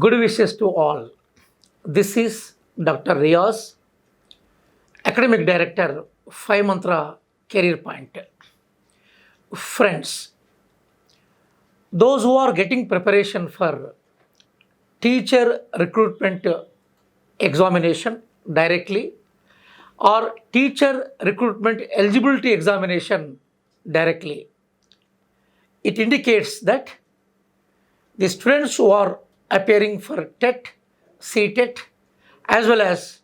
Good wishes to all. This is Dr. Riyaz, Academic Director, 5 Mantra Career Point. Friends, those who are getting preparation for teacher recruitment examination directly or teacher recruitment eligibility examination directly, it indicates that the students who are appearing for Tet, Ctet, as well as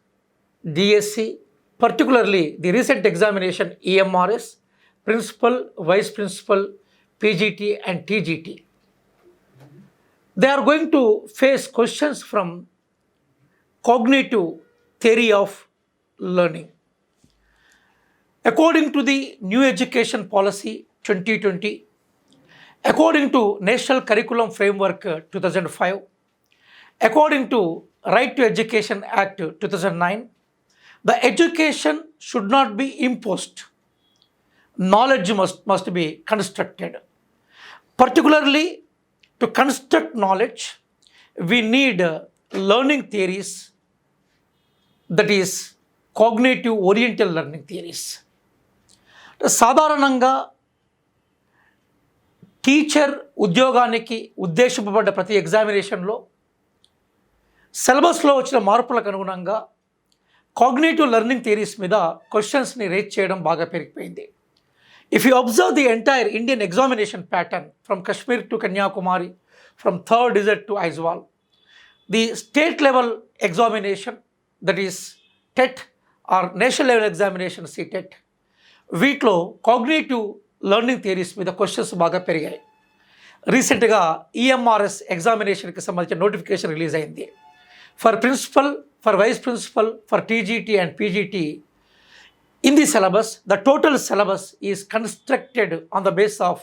DSC, particularly the recent examination Emrs, principal, vice principal, PGT and TGT. They are going to face questions from cognitive theory of learning. According to the New Education Policy 2020, according to National Curriculum Framework 2005, according to Right to Education Act 2009, the education should not be imposed. Knowledge must be constructed. Particularly, to construct knowledge, we need learning theories, that is, cognitive oriental learning theories. సాధారణంగా teacher ఉద్యోగానికి ఉద్దేశింపబడ్డ ప్రతి ఎగ్జామినేషన్లో సిలబస్లో వచ్చిన మార్పులకు అనుగుణంగా cognitive learning theories మీద క్వశ్చన్స్ని రేజ్ చేయడం బాగా పెరిగిపోయింది. If you observe the entire Indian examination pattern from Kashmir to Kanyakumari, from third digit to Aizawl, the state level examination, that is TET or national level examination CTET, వీటిలో కాగ్నిటివ్ లెర్నింగ్ థియరీస్ మీద questions బాగా పెరిగాయి. రీసెంట్గా EMRS ఎగ్జామినేషన్కి సంబంధించిన notification release అయింది. For principal, for vice principal, for TGT and PGT, in the syllabus, the total syllabus is constructed on the basis of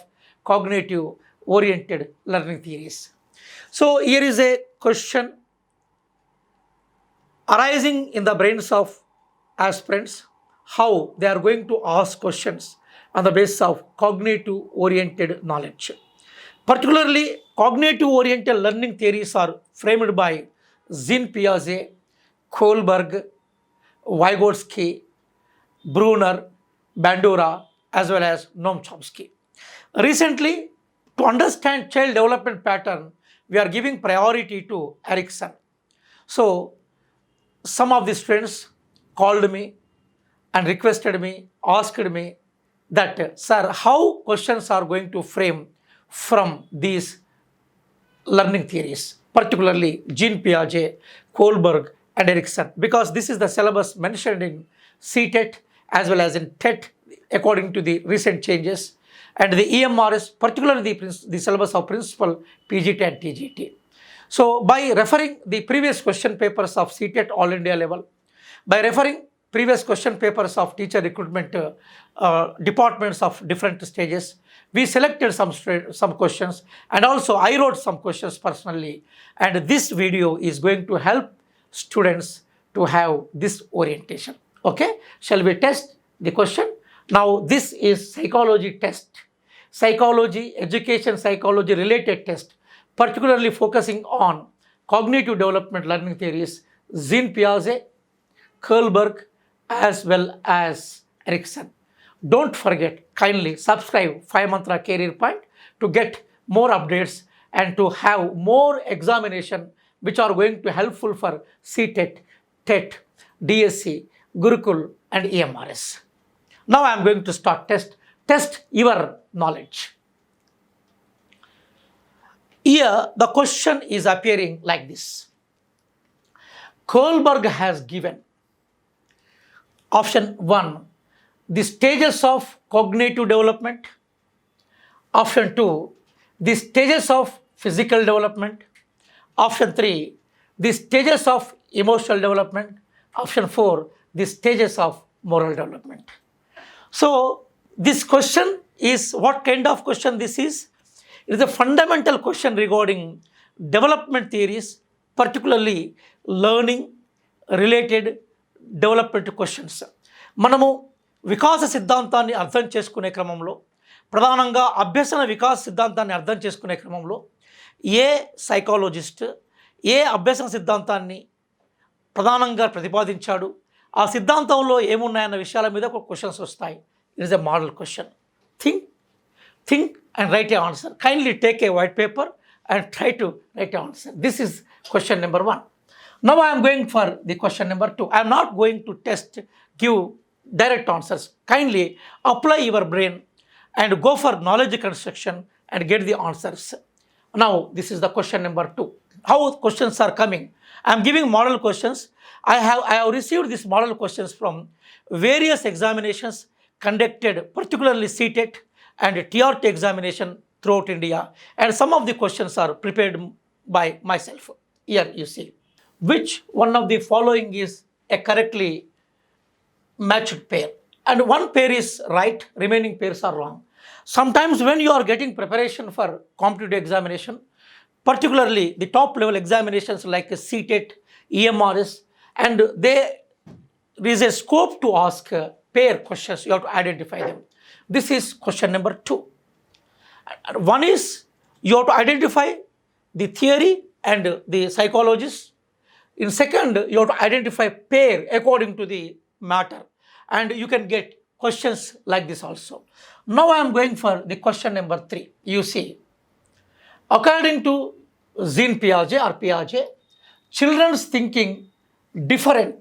cognitive oriented learning theories. So here is a question arising in the brains of aspirants, how they are going to ask questions on the basis of cognitive oriented knowledge. Particularly, cognitive oriented learning theories are framed by Jean Piaget, Kohlberg, Vygotsky, Brunner, Bandura, as well as Noam Chomsky. Recently, to understand child development pattern, we are giving priority to Erikson. So, some of the students called me and requested me, asked me that, sir, how questions are going to frame from these learning theories, particularly Jean Piaget, Kohlberg, and Erikson, because this is the syllabus mentioned in CTET as well as in TET according to the recent changes, and the EMRS, particularly the syllabus of principal, PGT and TGT. So by referring the previous question papers of CTET all India level, by referring previous question papers of teacher recruitment departments of different stages, we selected some questions, and also I wrote some questions personally, and this video is going to help students to have this orientation. Okay, shall we test the question? Now this is psychology test, psychology, education psychology related test, particularly focusing on cognitive development learning theories, Jean Piaget, Kohlberg, as well as Erikson. Don't forget, kindly subscribe 5 Mantra Career Point to get more updates and to have more examination which are going to helpful for CTET, TET, DSC, Gurukul and EMRS. Now I am going to start test your knowledge. Here the question is appearing like this. Kohlberg has given option 1, the stages of cognitive development, option 2, the stages of physical development, option 3, the stages of emotional development, option 4, the stages of moral development. So this question is, what kind of question this is? It is a fundamental question regarding development theories, particularly learning related development questions. మనము వికాస సిద్ధాంతాన్ని అర్థం చేసుకునే క్రమంలో, ప్రధానంగా అభ్యసన వికాస సిద్ధాంతాన్ని అర్థం చేసుకునే క్రమంలో ఏ సైకాలజిస్ట్ ఏ అభ్యసన సిద్ధాంతాన్ని ప్రధానంగా ప్రతిపాదించాడు, ఆ సిద్ధాంతంలో ఏమున్నాయన్న విషయాల మీద ఒక క్వశ్చన్స్ వస్తాయి. It is a model question. Think and write an answer. Kindly take a white paper and try to write an answer. This is question number 1. Now I am going for the question number 2. I am not going to give direct answers. Kindly apply your brain and go for knowledge construction and get the answers. Now this is the question number 2. How questions are coming? I am giving model questions. I have received these model questions from various examinations conducted, particularly Ctet and TRT examination throughout India, and some of the questions are prepared by myself. Here you see, which one of the following is a correctly matched pair, and one pair is right, remaining pairs are wrong. Sometimes when you are getting preparation for competitive examination, particularly the top level examinations like Ctet, Emrs, and there is a scope to ask pair questions. You have to identify them. This is question number 2. One is you have to identify the theory and the psychologist. In second, you have to identify pair according to the matter, and you can get questions like this also. Now I am going for the question number 3. You see, according to Jean Piaget, children's thinking different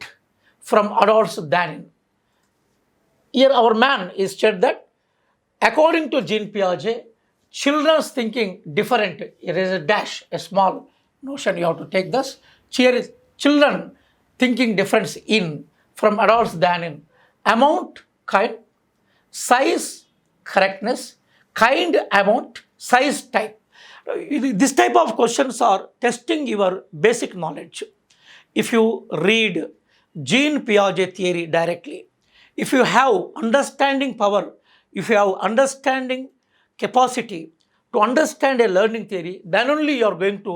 from adults than in. Here our man is said that according to Jean Piaget, children's thinking different. It is a dash, a small notion you have to take this. Here is children thinking difference in from adults than in amount, kind, size, correctness, kind, amount, size, type. This type of questions are testing your basic knowledge. If you read Jean Piaget theory directly, if you have understanding power, if you have understanding capacity to understand a learning theory, then only you are going to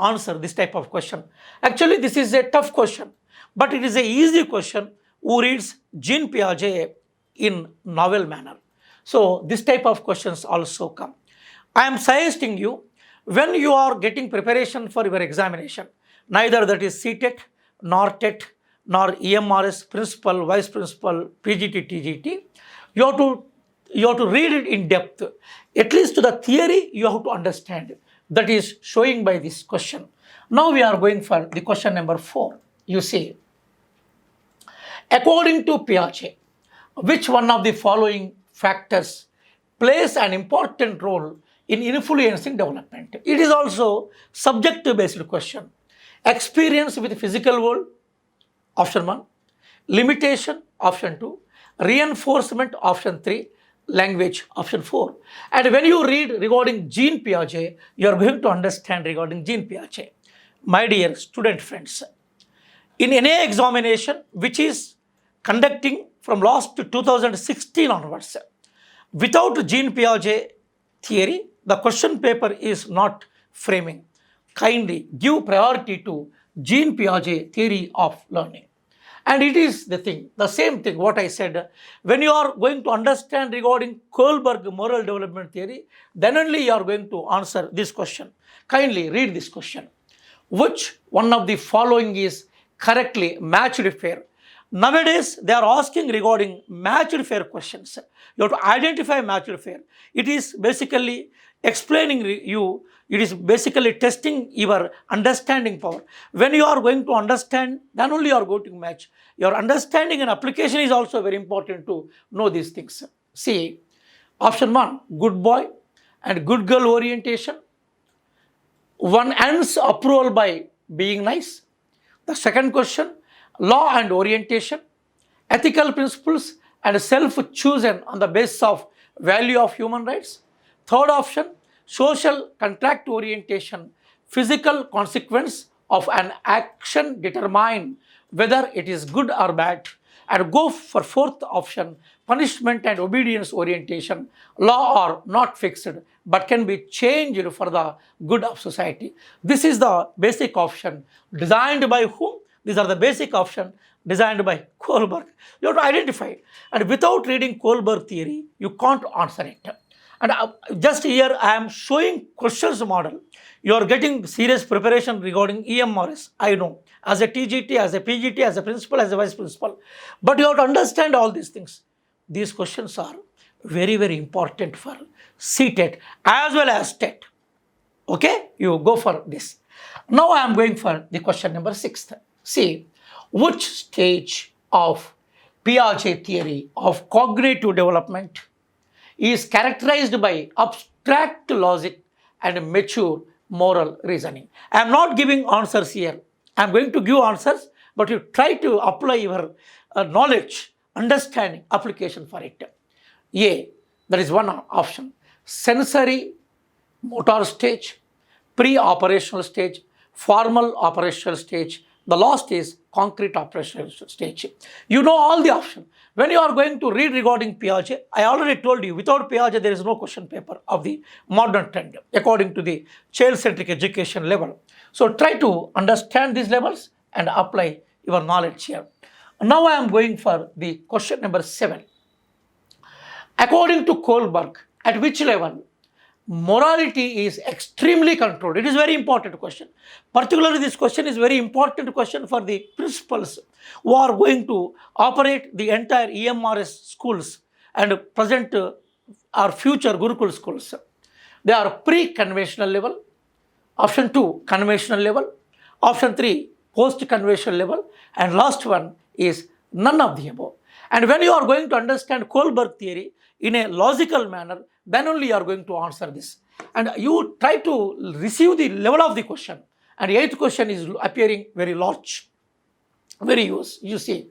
answer this type of question. Actually, this is a tough question, but it is a easy question who reads Jean Piaget in novel manner. So this type of questions also come. I am suggesting you, when you are getting preparation for your examination, neither that is Ctet, nor TET, nor EMRS, principal, vice principal, PGT, TGT, you have to read it in depth. At least to the theory you have to understand. That is showing by this question. Now we are going for the question number 4. You see, according to Piaget, which one of the following factors plays an important role in influencing development? It is also subjective based question. Experience with physical world, option 1. Limitation, option 2. Reinforcement, option 3. Language, option 4. And when you read regarding Jean Piaget, you are going to understand regarding Jean Piaget. My dear student friends, in any examination which is conducting from last 2016 onwards, without Jean Piaget theory, the question paper is not framing. Kindly give priority to Jean Piaget theory of learning. And it is the thing, the same thing what I said. When you are going to understand regarding Kohlberg moral development theory, then only you are going to answer this question. Kindly read this question. Which one of the following is correctly matched pair? Nowadays, they are asking regarding matched pair questions. You have to identify matched pair. It is basically explaining you, it is basically testing your understanding power. When you are going to understand, then only you are going to match. Your understanding and application is also very important to know these things. See, option 1, good boy and good girl orientation. One earns approval by being nice. The second question, law and orientation, ethical principles and self-chosen on the basis of value of human rights. Third option, social contract orientation, physical consequence of an action determine whether it is good or bad. And go for fourth option, punishment and obedience orientation. Law are not fixed but can be changed for the good of society. This is the basic option. Designed by whom? These are the basic option designed by Kohlberg. You have to identify. And without reading Kohlberg theory, you can't answer it. And just here I am showing questions model. You are getting serious preparation regarding EMRS. I know. As a TGT, as a PGT, as a principal, as a vice principal. But you have to understand all these things. These questions are very, very important for Ctet as well as Tet. Okay, you go for this. Now I am going for the question number 6. See, which stage of Piaget theory of cognitive development is characterized by abstract logic and mature moral reasoning? I am not giving answers here. I am going to give answers, but you try to apply your knowledge, understanding, application for it. A, that is one option. Sensory motor stage, pre-operational stage, formal operational stage. The last is concrete operational stage. You know all the options. When you are going to read regarding Piaget, I already told you, without Piaget, there is no question paper of the modern trend, according to the child-centric education level. So try to understand these levels and apply your knowledge here. Now I am going for the question number 7. According to Kohlberg, at which level morality is extremely controlled? It is very important question. Particularly this question is very important question for the principals who are going to operate the entire EMRS schools and present our future Gurukul schools. They are pre-conventional level, option 2 conventional level, option 3 post-conventional level, and last one is none of the above. And when you are going to understand Kohlberg theory in a logical manner, then only you are going to answer this. And you try to receive the level of the question. And the 8th question is appearing very large, very huge. You see,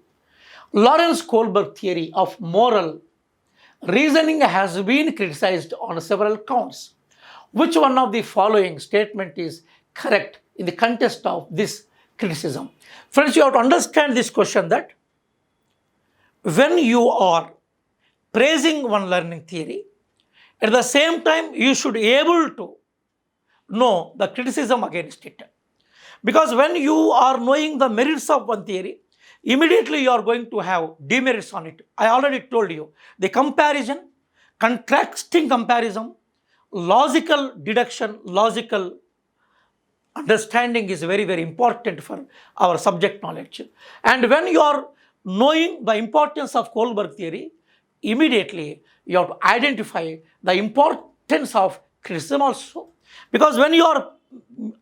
Lawrence Kohlberg theory of moral reasoning has been criticized on several counts. Which one of the following statement is correct in the context of this criticism? Friends, you have to understand this question that when you are praising one learning theory, at the same time, you should be able to know the criticism against it. Because when you are knowing the merits of one theory, immediately you are going to have demerits on it. I already told you, the comparison, contrasting comparison, logical deduction, logical understanding is very, very important for our subject knowledge. And when you are knowing the importance of Kohlberg theory, immediately you have to identify the importance of criticism also. Because when you are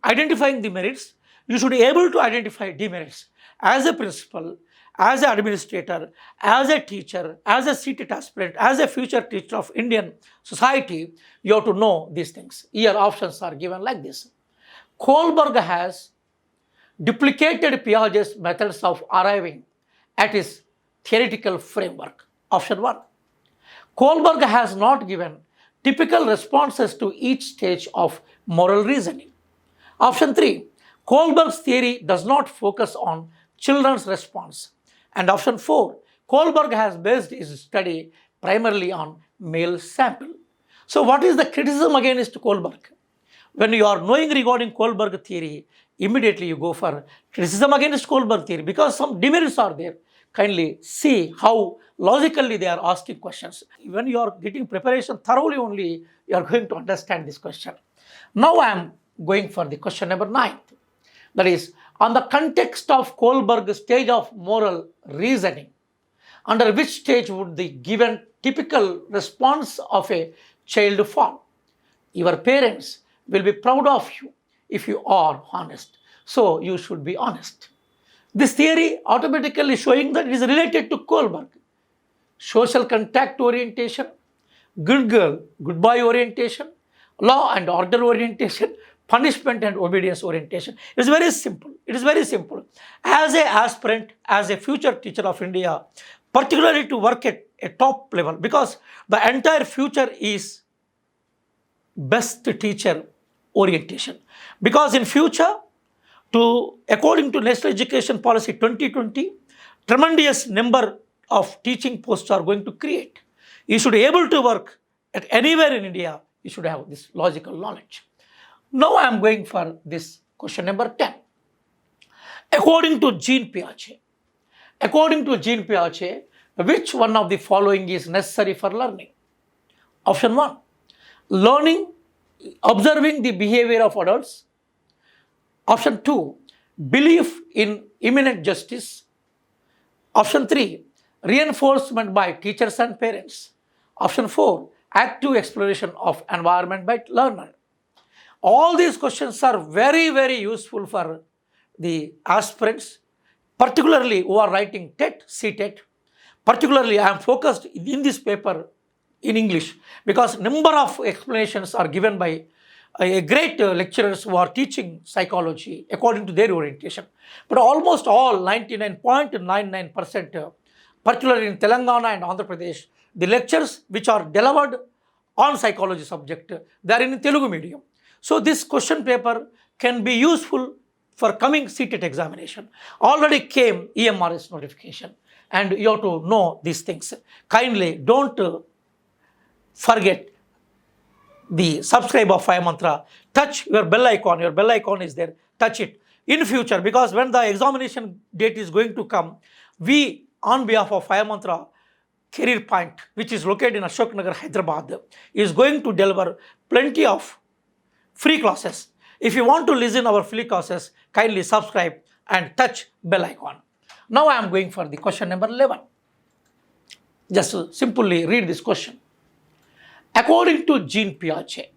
identifying the merits, you should be able to identify demerits. As a principal, as an administrator, as a teacher, as a Ctet aspirant, as a future teacher of Indian society, you have to know these things. Here options are given like this. Kohlberg has duplicated Piaget's methods of arriving at his theoretical framework. Option 1. Kohlberg has not given typical responses to each stage of moral reasoning. Option 3. Kohlberg's theory does not focus on children's response. And option 4. Kohlberg has based his study primarily on male sample. So what is the criticism against Kohlberg? When you are knowing regarding Kohlberg theory, immediately you go for criticism against Kohlberg theory because some demerits are there. Kindly see how logically they are asking questions. When you are getting preparation thoroughly only, you are going to understand this question. Now I am going for the question number 9. That is, on the context of Kohlberg's stage of moral reasoning, under which stage would the given typical response of a child fall? Your parents will be proud of you if you are honest. So you should be honest. This theory automatically showing that it is related to Kohlberg. Social contact orientation, good girl, good boy orientation, law and order orientation, punishment and obedience orientation. It is very simple. It is very simple. As an aspirant, as a future teacher of India, particularly to work at a top level, because the entire future is best teacher orientation. Because in future, according to National Education Policy 2020, tremendous number of teaching posts are going to create. You should be able to work at anywhere in India. You should have this logical knowledge. Now I am going for this question number 10. According to Jean Piaget, According to Jean Piaget, which one of the following is necessary for learning? Option 1, learning, observing the behavior of adults. Option 2, belief in imminent justice. Option 3, reinforcement by teachers and parents. Option 4, active exploration of environment by learner. All these questions are very, very useful for the aspirants, particularly who are writing Tet, Ctet. Particularly, I am focused in this paper in English because number of explanations are given by a great lecturers who are teaching psychology according to their orientation. But almost all 99.99%, particularly in Telangana and Andhra Pradesh, the lectures which are delivered on psychology subject, they are in Telugu medium. So this question paper can be useful for coming Ctet examination. Already came Emrs notification and you have to know these things. Kindly don't forget the subscribe of Fire Mantra. Touch your bell icon. Your bell icon is there. Touch it. In future, because when the examination date is going to come, we on behalf of Fire Mantra Career Point, which is located in Ashok Nagar, Hyderabad, is going to deliver plenty of free classes. If you want to listen our free classes, kindly subscribe and touch bell icon. Now I am going for the question number 11. Just simply read this question. According to Jean Piaget,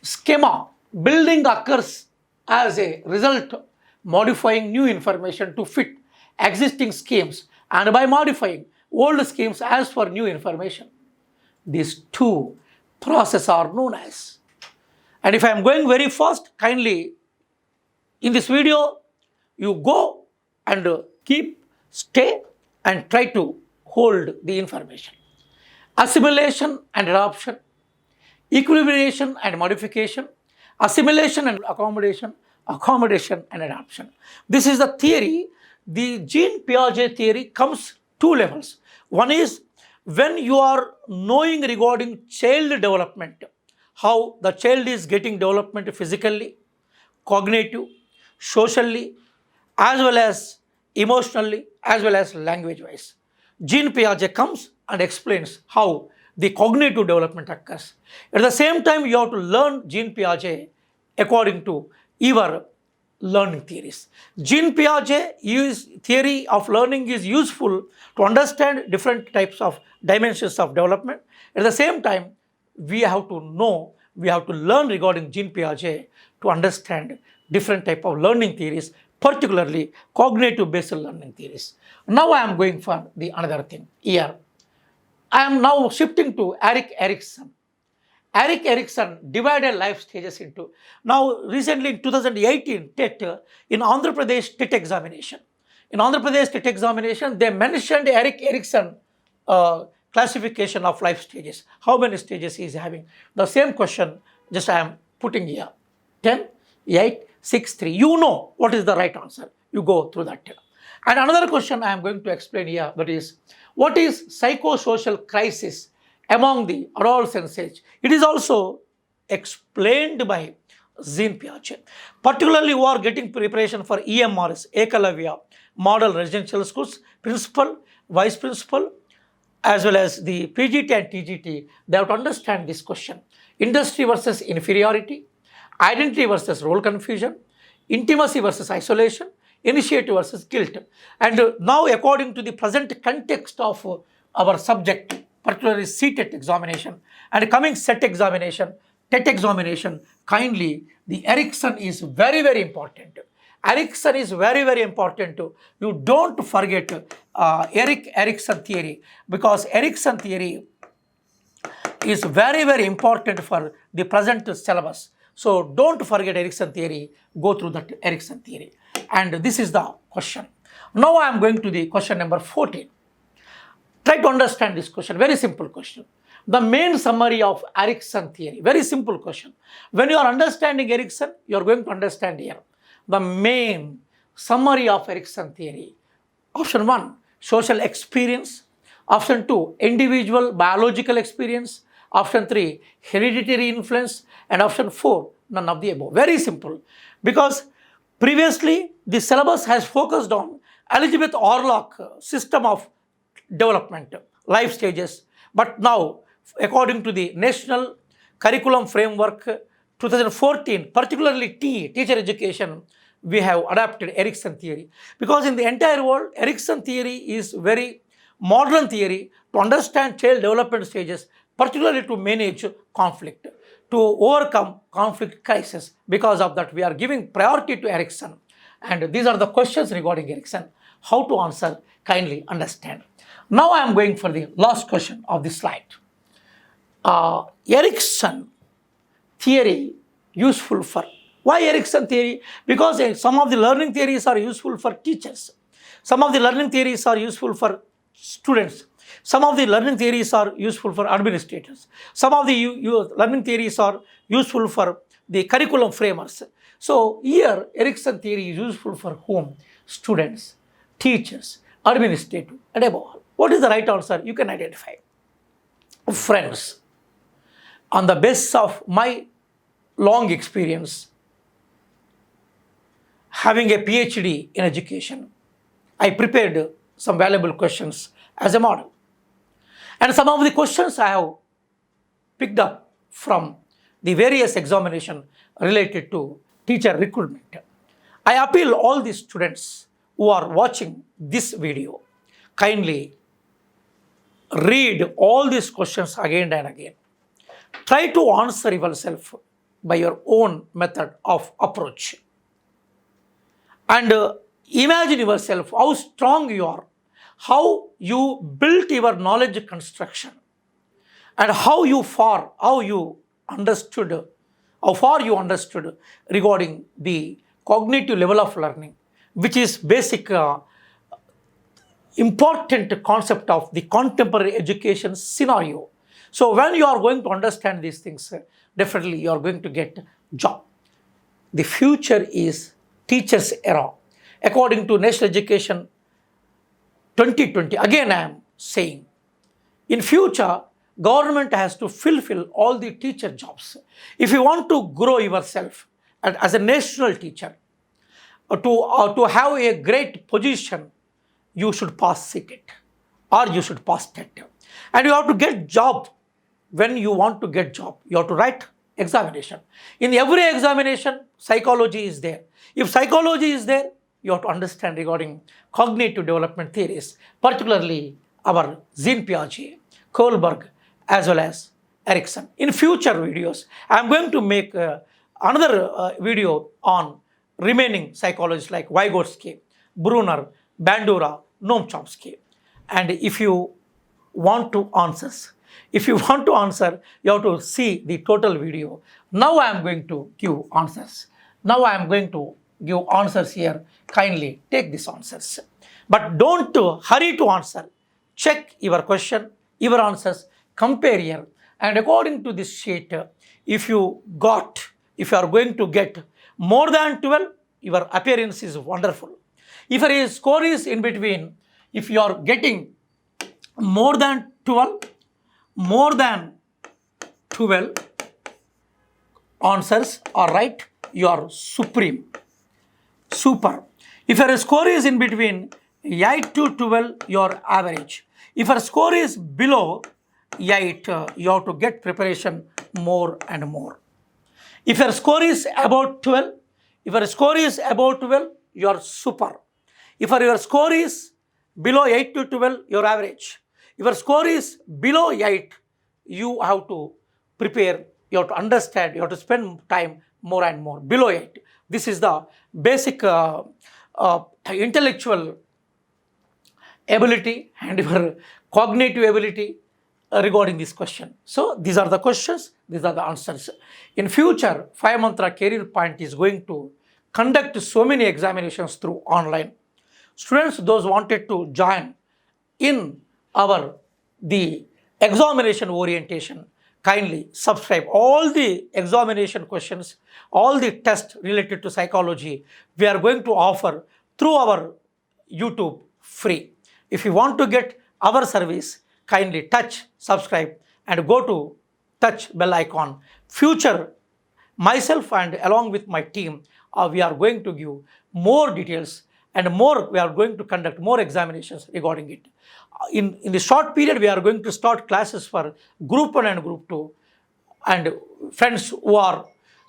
schema building occurs as a result modifying new information to fit existing schemes and by modifying old schemes as for new information. These two processes are known as. And if I am going very fast, kindly in this video, you go and stay and try to hold the information. Assimilation and adoption, equilibration and modification, assimilation and accommodation, accommodation and adoption. This is the theory. The Jean Piaget theory comes two levels. One is when you are knowing regarding child development, how the child is getting development physically, cognitive, socially, as well as emotionally, as well as language-wise. Jean Piaget comes and explains how the cognitive development occurs. At the same time, you have to learn Jean Piaget according to your learning theories. Jean Piaget's theory of learning is useful to understand different types of dimensions of development. At the same time, we have to learn regarding Jean Piaget to understand different type of learning theories, particularly cognitive based learning theories. Now I am going for the another thing here. I am now shifting to Erik Erikson. Erik Erikson divided life stages into, now recently in 2018 TET, in Andhra Pradesh TET examination. In Andhra Pradesh TET examination, they mentioned Erik Erikson classification of life stages. How many stages he is having? The same question, just I am putting here. 10, 8, 6, 3. You know what is the right answer. You go through that. And another question I am going to explain here, that is, what is psychosocial crisis among the adolescent age? It is also explained by Jean Piaget. Particularly who are getting preparation for EMRs, Ekalavya, Model Residential Schools, Principal, Vice Principal, as well as the PGT and TGT, they have to understand this question. Industry versus inferiority, identity versus role confusion, intimacy versus isolation, initiative versus guilt. And now according to the present context of our subject, particularly Ctet examination and coming set examination, TET examination, kindly the Erikson is very, very important. Erikson is very, very important. You don't forget Erik Erikson theory, because Erikson theory is very, very important for the present syllabus. So don't forget Erikson theory, go through that Erikson theory. And this is the question. Now I am going to the question number 14. Try to understand this question, very simple question. The main summary of Erikson theory, very simple question. When you are understanding Erikson, you are going to understand here. The main summary of Erikson theory. Option 1, social experience. Option 2, individual biological experience. Option 3, hereditary influence. And option 4, none of the above. Very simple. Because previously, the syllabus has focused on Elizabeth Orlock system of development, life stages. But now, according to the National Curriculum Framework 2014, particularly teacher education, we have adapted Erikson theory. Because in the entire world, Erikson theory is very modern theory to understand child development stages, particularly to manage conflict, to overcome conflict crisis. Because of that, we are giving priority to Erikson. And these are the questions regarding Erikson. How to answer? Kindly understand. Now I am going for the last question of this slide. Erikson theory useful for. Why Erikson theory? Because some of the learning theories are useful for teachers. Some of the learning theories are useful for students. Some of the learning theories are useful for administrators. Some of the learning theories are useful for the curriculum framers. So here Erikson theory is useful for whom? Students, teachers, administrators, and above all. What is the right answer? You can identify. Friends, on the basis of my long experience, having a PhD in education, I prepared some valuable questions as a model. And some of the questions I have picked up from the various examinations related to teacher recruitment. I appeal all the students who are watching this video, kindly read all these questions again and again. Try to answer yourself by your own method of approach. And imagine yourself how strong you are, how you built your knowledge construction, and how far you understood regarding the cognitive level of learning, which is basic important concept of the contemporary education scenario. So when you are going to understand these things, definitely you are going to get job. The future is teachers era. According to National Education 2020, again I am saying, in future, government has to fulfill all the teacher jobs. If you want to grow yourself as a national teacher, to have a great position, you should pass Ctet or you should pass Tet. And you have to get job. When you want to get job, you have to write examination. In every examination, psychology is there. If psychology is there, you have to understand regarding cognitive development theories, particularly our Jean Piaget, Kohlberg, as well as Erikson. In future videos, I am going to make another video on remaining psychologists like Vygotsky, Brunner, Bandura, Noam Chomsky. And if you want to answer, you have to see the total video. Now I am going to give answers. Here. Kindly take these answers. But don't hurry to answer. Check your question, your answers, compare here. And according to this sheet, if you are going to get more than 12, your appearance is wonderful. If your score is in between, if you are getting more than 12 answers are right, you are super. If your score is in between 8 to 12, you are average. If your score is below 8, you have to get preparation more and more. If your score is about 12, you are super. If your score is below 8 to 12, you are average. If your score is below 8, you have to prepare, you have to understand, you have to spend time more and more. Below 8. This is the basic intellectual ability and your cognitive ability regarding this question. So these are the questions, these are the answers. In future, 5 Mantra Career Point is going to conduct so many examinations through online. Students, those wanted to join in the examination orientation, kindly subscribe. All the examination questions, all the tests related to psychology, we are going to offer through our YouTube free. If you want to get our service, kindly touch subscribe and go to touch bell icon. Future, myself and along with my team we are going to give more details and more, we are going to conduct more examinations regarding it. In the short period, we are going to start classes for group 1 and group 2, and friends who are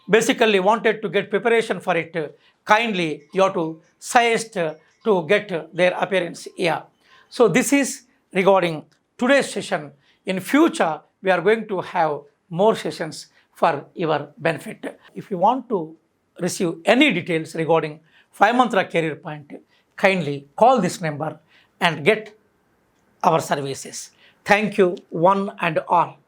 basically wanted to get preparation for it, kindly you have to suggest to get their appearance here. So this is regarding today's session. In future, we are going to have more sessions for your benefit. If you want to receive any details regarding 5-month career point, kindly call this number and get our services. Thank you, one and all.